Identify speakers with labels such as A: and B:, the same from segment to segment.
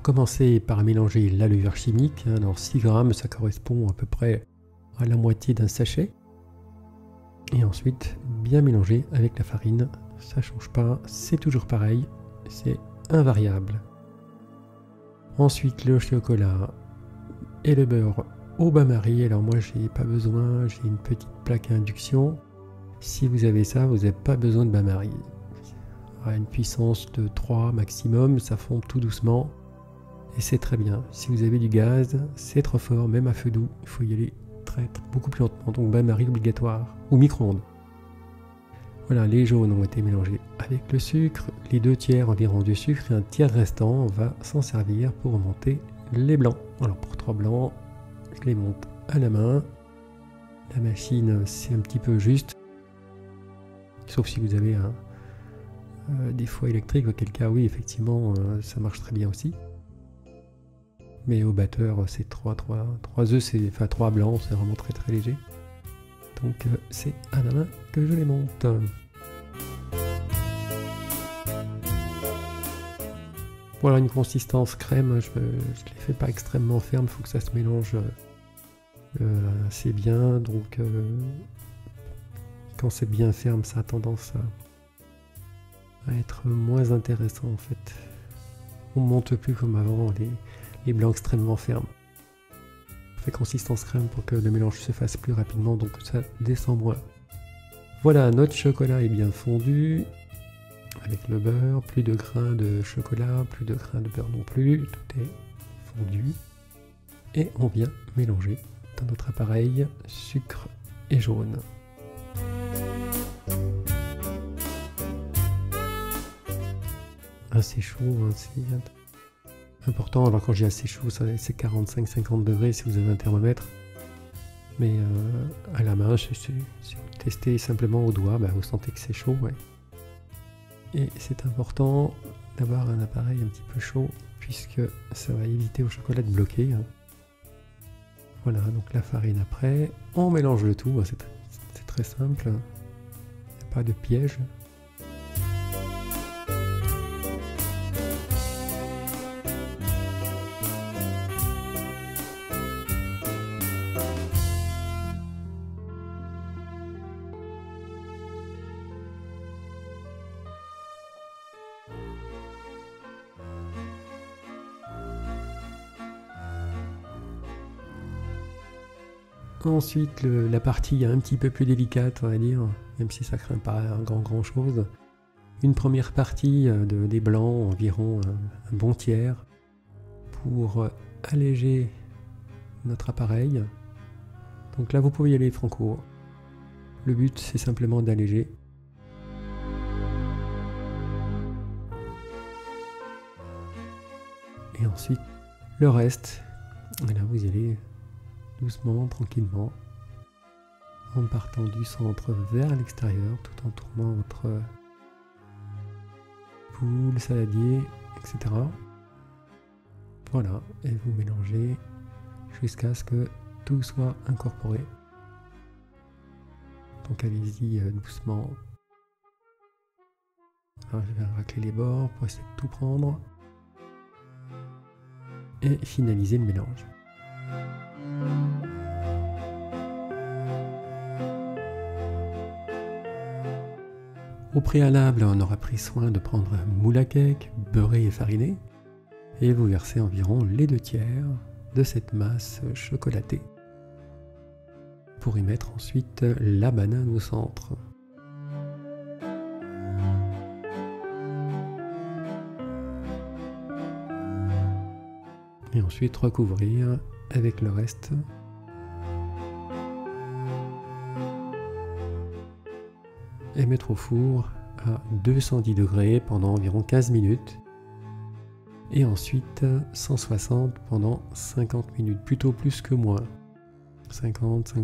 A: Alors commencez par mélanger la levure chimique. Alors 6 grammes, ça correspond à peu près à la moitié d'un sachet. Et ensuite, bien mélanger avec la farine. Ça ne change pas, c'est toujours pareil, c'est invariable. Ensuite, le chocolat et le beurre au bain-marie. Alors moi, j'ai pas besoin, j'ai une petite plaque à induction. Si vous avez ça, vous n'avez pas besoin de bain-marie. À une puissance de 3 maximum, ça fond tout doucement. Et c'est très bien. Si vous avez du gaz, c'est trop fort, même à feu doux, il faut y aller beaucoup plus lentement. Donc bain-marie obligatoire, ou micro-ondes. Voilà, les jaunes ont été mélangés avec le sucre, les 2 tiers environ du sucre et un tiers restant, on va s'en servir pour monter les blancs. Alors pour 3 blancs, je les monte à la main. La machine, c'est un petit peu juste, sauf si vous avez des fours électriques, auquel cas oui, effectivement, ça marche très bien aussi. Mais au batteur, c'est 3 œufs, enfin 3 blancs, c'est vraiment très très léger. Donc c'est à la main que je les monte. Voilà une consistance crème, je ne les fais pas extrêmement ferme, il faut que ça se mélange assez bien. Donc quand c'est bien ferme, ça a tendance à être moins intéressant en fait. On ne monte plus comme avant les blancs extrêmement fermes. On fait consistance crème pour que le mélange se fasse plus rapidement, donc ça descend moins. Voilà, notre chocolat est bien fondu avec le beurre, plus de grains de chocolat, plus de grains de beurre non plus, tout est fondu. Et on vient mélanger dans notre appareil sucre et jaune. Assez chaud, c'est important. Alors quand j'ai assez chaud, c'est 45-50 degrés si vous avez un thermomètre. Mais à la main, si vous testez simplement au doigt, vous sentez que c'est chaud. Ouais. Et c'est important d'avoir un appareil un petit peu chaud, puisque ça va éviter au chocolat de bloquer. Voilà, donc la farine après. On mélange le tout, c'est très simple. Il n'y a pas de piège. Ensuite, la partie un petit peu plus délicate, on va dire, même si ça craint pas grand chose. Une première partie des blancs, environ un bon tiers, pour alléger notre appareil. Donc là, vous pouvez y aller franco. Le but, c'est simplement d'alléger. Et ensuite, le reste, et là, vous y allez doucement, tranquillement, en partant du centre vers l'extérieur, tout en tournant votre poule, saladier, etc. Voilà, et vous mélangez jusqu'à ce que tout soit incorporé. Donc allez-y doucement. Alors, je vais racler les bords pour essayer de tout prendre. Et finaliser le mélange. Au préalable, on aura pris soin de prendre un moule à cake, beurré et fariné, et vous versez environ les 2 tiers de cette masse chocolatée pour y mettre ensuite la banane au centre. Et ensuite recouvrir avec le reste. Et mettre au four à 210 degrés pendant environ 15 minutes. Et ensuite 160 pendant 50 minutes, plutôt plus que moins. 50,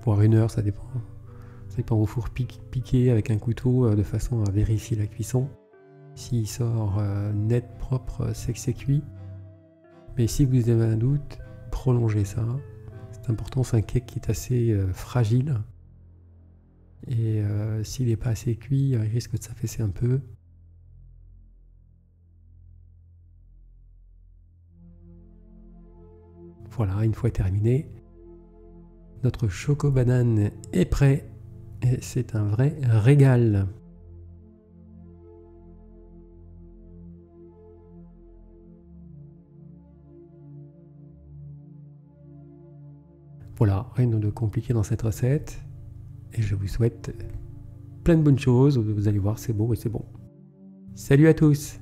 A: voire 1 heure, ça dépend. Ça dépend au four piqué avec un couteau de façon à vérifier la cuisson. S'il sort net, propre, c'est que c'est cuit. Mais si vous avez un doute, prolongez ça. C'est important, c'est un cake qui est assez fragile. Et s'il n'est pas assez cuit, il risque de s'affaisser un peu. Voilà, une fois terminé, notre choco banane est prêt et c'est un vrai régal. Voilà, rien de compliqué dans cette recette. Et je vous souhaite plein de bonnes choses. Vous allez voir, c'est beau et c'est bon. Salut à tous!